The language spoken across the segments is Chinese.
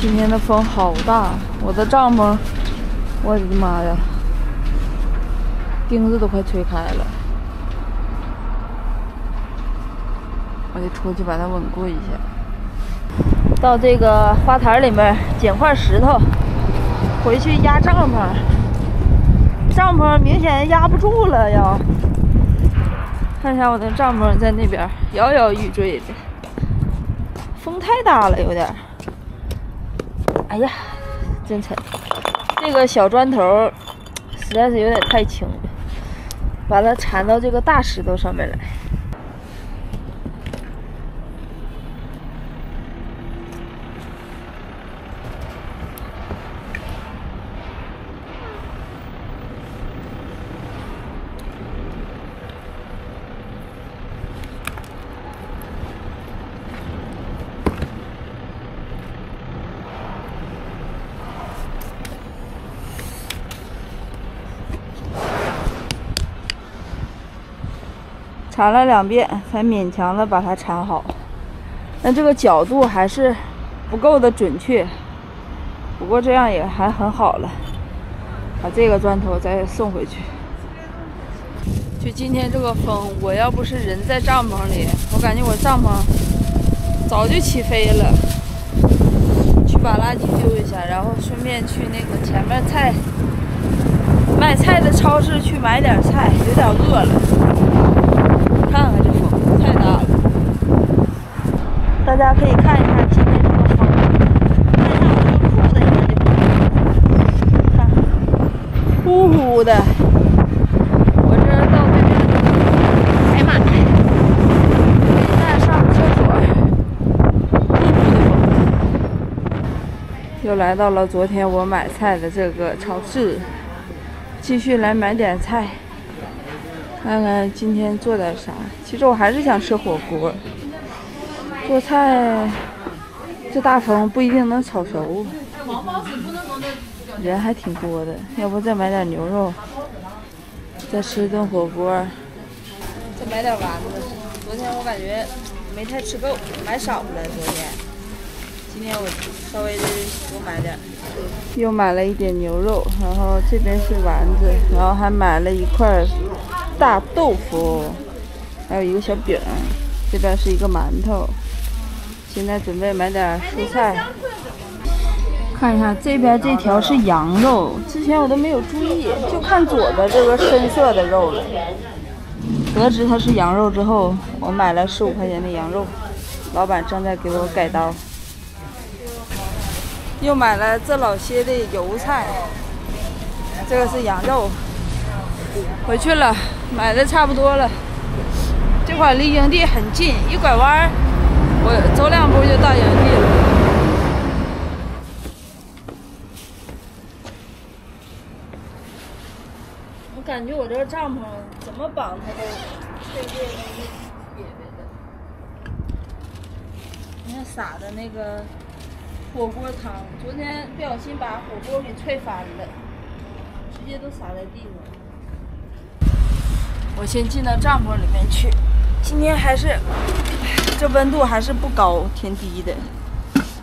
今天的风好大，我的帐篷，我的妈呀，钉子都快吹开了。我得出去把它稳固一下。到这个花坛里面捡块石头，回去压帐篷。帐篷明显压不住了要。看一下我的帐篷在那边摇摇欲坠的，风太大了有点。哎呀，真沉！这个小砖头实在是有点太轻了，把它缠到这个大石头上面来。缠了2遍才勉强的把它缠好，但这个角度还是不够的准确，不过这样也还很好了。把这个砖头再送回去。就今天这个风，我要不是人在帐篷里，我感觉我帐篷早就起飞了。去把垃圾丢一下，然后顺便去那个前面卖菜的超市去买点菜，有点饿了。看看这风太大了，大家可以看一下今天这个风，看一下我这个裤子也得看，呼呼的。我这到这边，哎呀妈呀！现在上厕所，呼呼的风。又来到了昨天我买菜的这个超市，继续来买点菜。看看今天做点啥。其实我还是想吃火锅，做菜这大风不一定能炒熟，人还挺多的，要不再买点牛肉，再吃一顿火锅，再买点丸子。昨天我感觉没太吃够，买少了昨天，今天我稍微的多买点。又买了一点牛肉，然后这边是丸子，然后还买了一块大豆腐，还有一个小饼，这边是一个馒头。现在准备买点蔬菜。看一下这边这条是羊肉，之前我都没有注意，就看左边这个深色的肉了。得知它是羊肉之后，我买了15块钱的羊肉，老板正在给我改刀。又买了这老些的油菜，这个是羊肉。回去了，买的差不多了。这块离营地很近，一拐弯，我走2步就到营地了。我感觉我这个帐篷怎么绑它都费劲别的。你看撒的那个火锅汤，昨天不小心把火锅给踹翻了，直接都撒在地上。我先进到帐篷里面去。今天还是这温度还是不高，挺低的。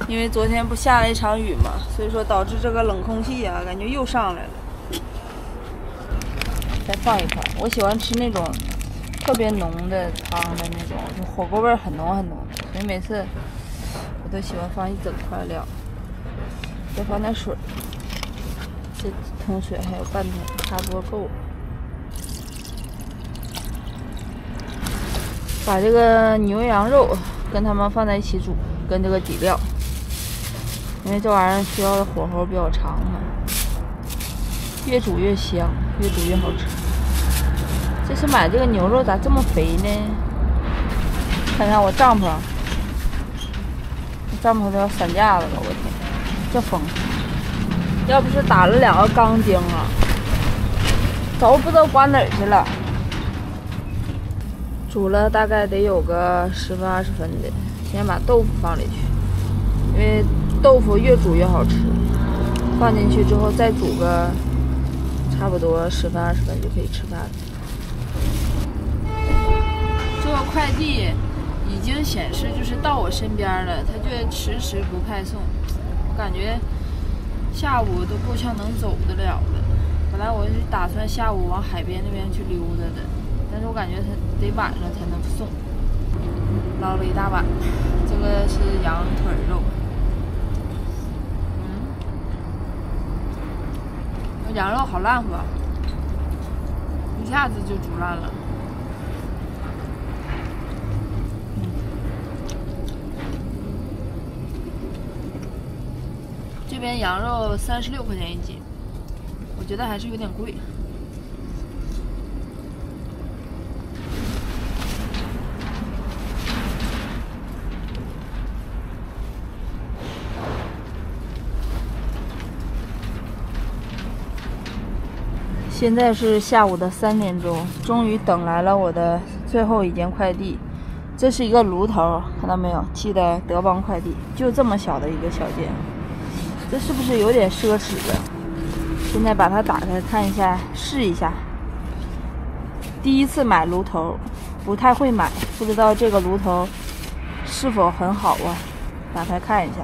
因为昨天不下了一场雨嘛，所以说导致这个冷空气啊，感觉又上来了。再放一块，我喜欢吃那种特别浓的汤的那种，就火锅味很浓很浓的，所以每次我都喜欢放一整块料。再放点水，这桶水还有半桶，差不多够了。把这个牛羊肉跟它们放在一起煮，跟这个底料，因为这玩意儿需要的火候比较长嘛，越煮越香，越煮越好吃。这次买这个牛肉咋这么肥呢？看看我帐篷都要散架了，我天，这风！要不是打了2个钢钉啊，早不知道刮哪儿去了。煮了大概得有个10分20分的，先把豆腐放里去，因为豆腐越煮越好吃。放进去之后再煮个差不多10分20分就可以吃饭了。这个快递已经显示就是到我身边了，它却迟迟不派送，感觉下午都够呛能走得了了。本来我是打算下午往海边那边去溜达的，但是我感觉它得晚上才能送。捞了一大碗，这个是羊腿肉。羊肉好烂和，一下子就煮烂了。这边羊肉36块钱一斤，我觉得还是有点贵。现在是下午的3点钟，终于等来了我的最后一件快递。这是一个炉头，看到没有？寄的德邦快递，就这么小的一个小件，这是不是有点奢侈了？现在把它打开看一下，试一下。第一次买炉头，不太会买，不知道这个炉头是否很好啊？打开看一下。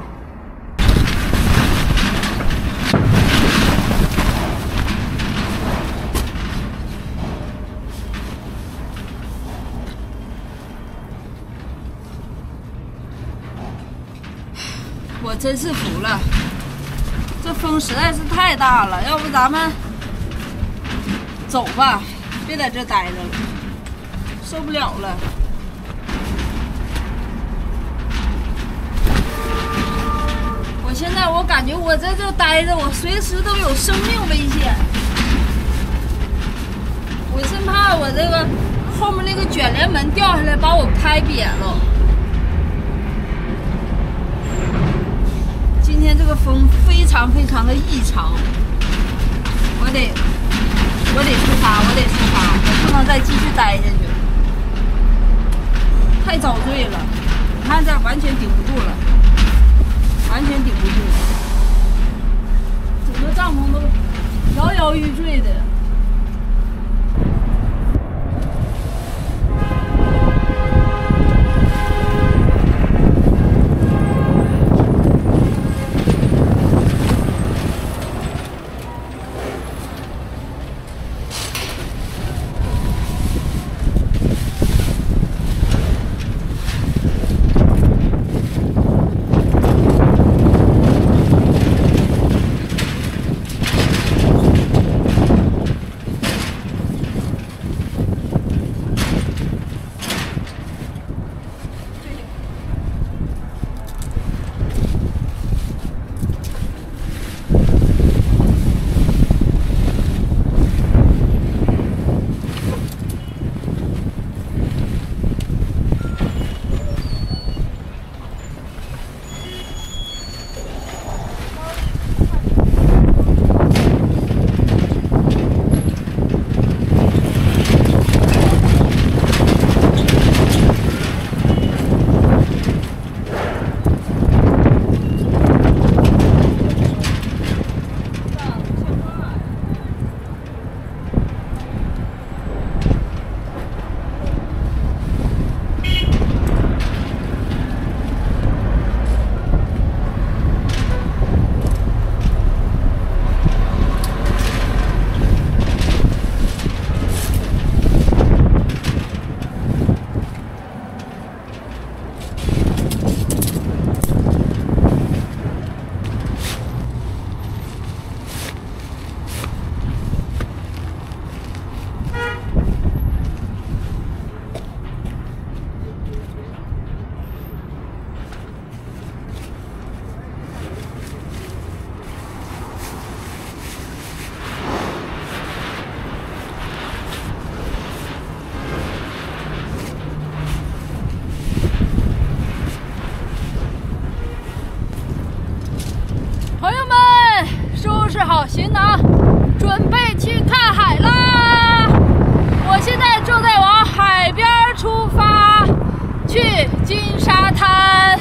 我真是服了，这风实在是太大了，要不咱们走吧，别在这待着了，受不了了。我感觉我在这待着，我随时都有生命危险，我生怕我这个后面那个卷帘门掉下来把我拍瘪了。今天这个风非常的异常，我得出发，我不能再继续待下去了，太遭罪了。你看这完全顶不住了，完全顶不住，整个帐篷都摇摇欲坠的。好行囊，准备去看海啦！我现在正在往海边出发，去金沙滩。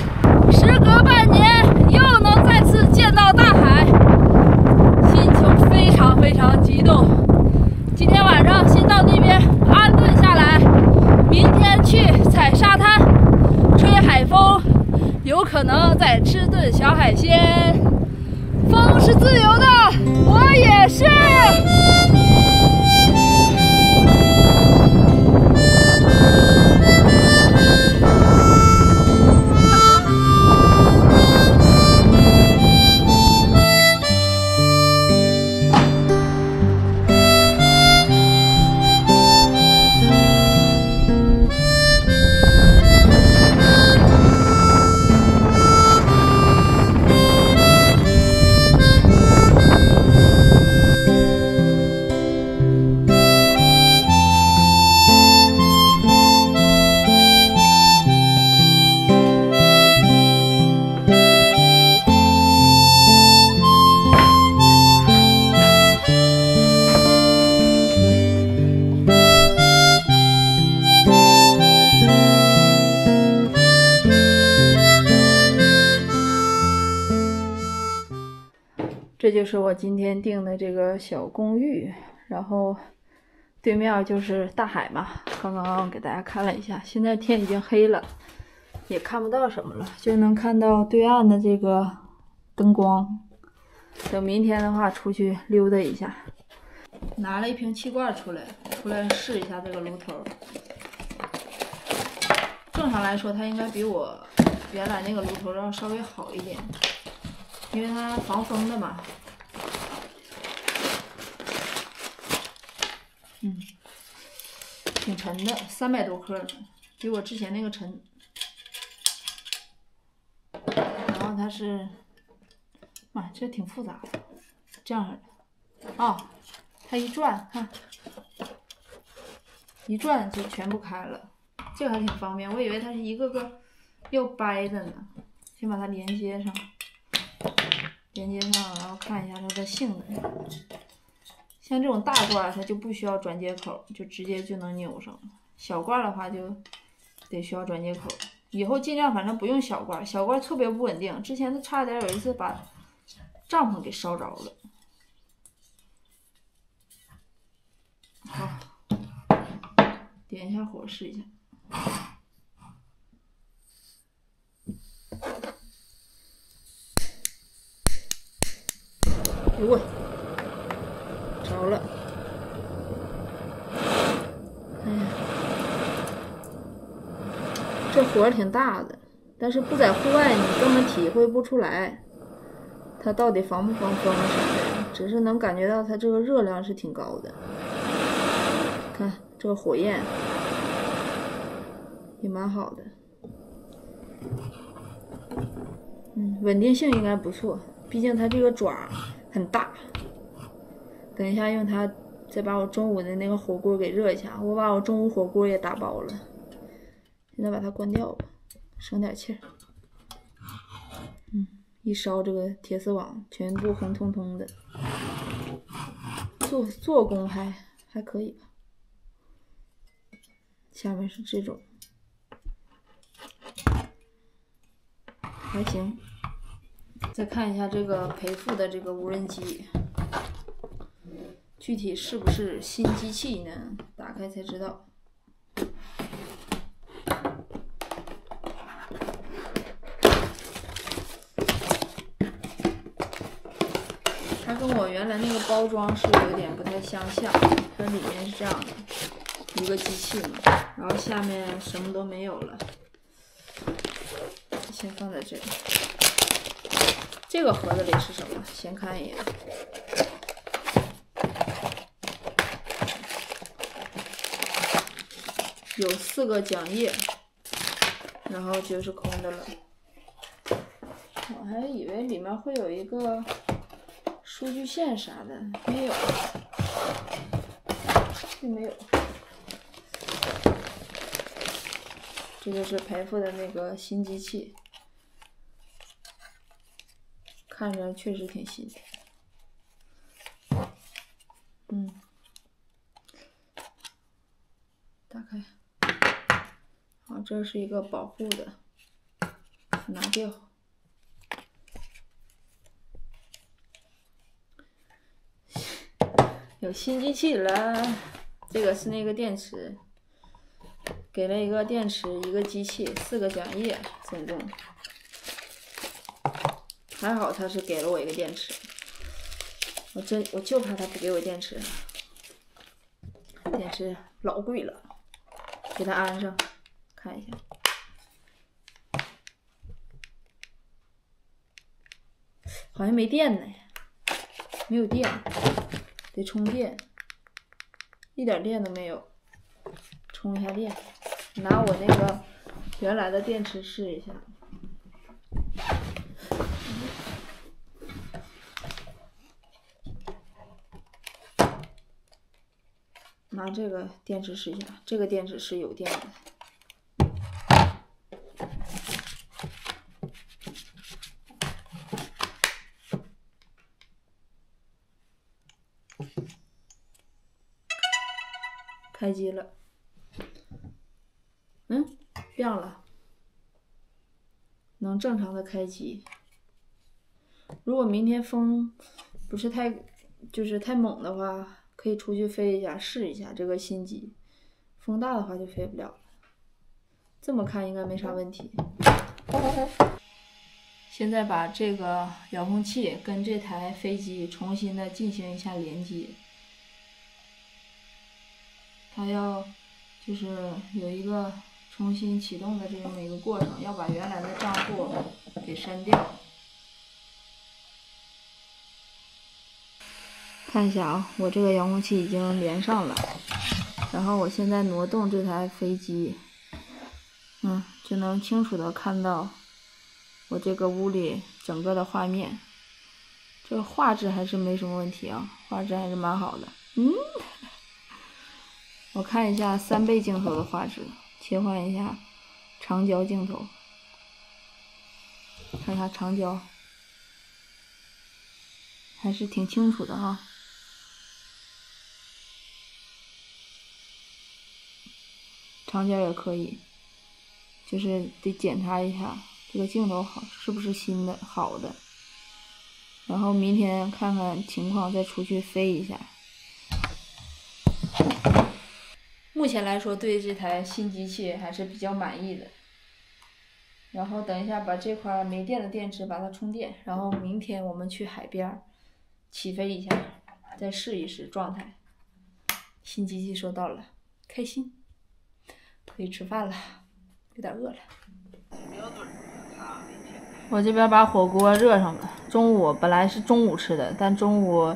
时隔半年，又能再次见到大海，心情非常激动。今天晚上先到那边安顿下来，明天去踩沙滩，吹海风，有可能再吃顿小海鲜。是自由的，我也是。这就是我今天订的这个小公寓，然后对面就是大海嘛。刚刚给大家看了一下，现在天已经黑了，也看不到什么了，就能看到对岸的这个灯光。等明天的话，出去溜达一下。拿了一瓶气罐出来试一下这个炉头。正常来说，它应该比我原来那个炉头要稍微好一点。因为它防风的嘛，挺沉的，300多克呢，比我之前那个沉。然后它是，这挺复杂的，这样式的，哦，它一转，看，一转就全部开了，这个还挺方便。我以为它是一个个要掰的呢，先把它连接上。然后看一下它的性能。像这种大罐它就不需要转接口，就直接就能扭上了。小罐的话就得需要转接口。以后尽量反正不用小罐，小罐特别不稳定。之前差点有一次把帐篷给烧着了。好，点一下火试一下。哎呦喂，着了！哎呀，这火挺大的，但是不在户外你根本体会不出来它到底防不防风什么的，只是能感觉到它这个热量是挺高的。看这个火焰也蛮好的，稳定性应该不错，毕竟它这个爪很大。等一下用它再把我中午的那个火锅给热一下，我把我中午火锅也打包了。现在把它关掉吧，省点气儿。一烧这个铁丝网全部红彤彤的，做工还可以吧。下面是这种，还行。再看一下这个培富的这个无人机，具体是不是新机器呢？打开才知道。它跟我原来那个包装是有点不太相像，它里面是这样的一个机器嘛，然后下面什么都没有了。先放在这里。这个盒子里是什么？先看一眼。有4个讲页，然后就是空的了。我还以为里面会有一个数据线啥的，没有，并没有。这就是培富的那个新机器。看着确实挺新。打开。好，这是一个保护的，拿掉。有新机器了，这个是那个电池，给了一个电池，一个机器，4个讲页，总共。还好他是给了我一个电池，我就怕他不给我电池，电池老贵了，给它安上，看一下。好像没电呢，没有电，得充电，一点电都没有。充一下电，拿我那个原来的电池试一下。拿这个电池试一下，这个电池是有电的。开机了，亮了，能正常的开机。如果明天风不是太猛的话，可以出去飞一下试一下这个新机。风大的话就飞不了了。这么看应该没啥问题。现在把这个遥控器跟这台飞机重新的进行一下连接。它要就是有一个重新启动的这么一个过程，要把原来的账户给删掉。看一下啊，我这个遥控器已经连上了，然后我现在挪动这台飞机，就能清楚的看到我这个屋里整个的画面。这个画质还是没什么问题啊，画质还是蛮好的。我看一下3倍镜头的画质，切换一下长焦镜头，看它长焦还是挺清楚的哈。长焦也可以，就是得检查一下这个镜头好是不是新的好的，然后明天看看情况再出去飞一下。目前来说，对这台新机器还是比较满意的。然后等一下把这块没电的电池把它充电，然后明天我们去海边起飞一下，再试一试状态。新机器收到了，开心，可以吃饭了，有点饿了。我这边把火锅热上了，中午本来是中午吃的，但中午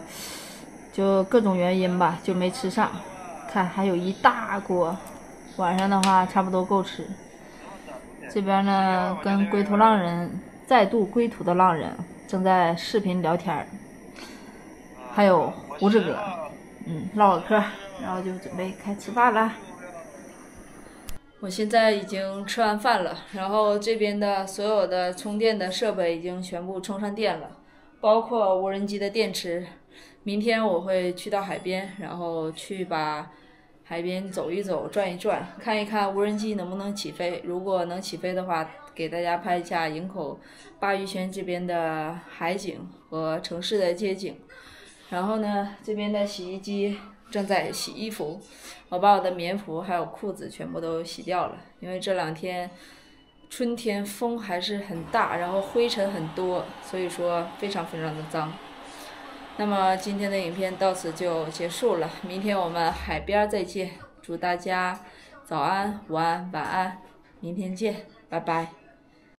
就各种原因吧，就没吃上。看还有一大锅，晚上的话差不多够吃。这边呢，跟归途浪人再度归途的浪人正在视频聊天，还有胡子哥，唠嗑，然后就准备开吃饭了。我现在已经吃完饭了，然后这边的所有的充电的设备已经全部充上电了，包括无人机的电池。明天我会去到海边，然后去把海边走一走，转一转，看一看无人机能不能起飞。如果能起飞的话，给大家拍一下营口鲅鱼圈这边的海景和城市的街景。然后呢，这边的洗衣机正在洗衣服，我把我的棉服还有裤子全部都洗掉了，因为这2天春天风还是很大，然后灰尘很多，所以说非常非常的脏。那么今天的影片到此就结束了，明天我们海边再见，祝大家早安、午安、晚安，明天见，拜拜。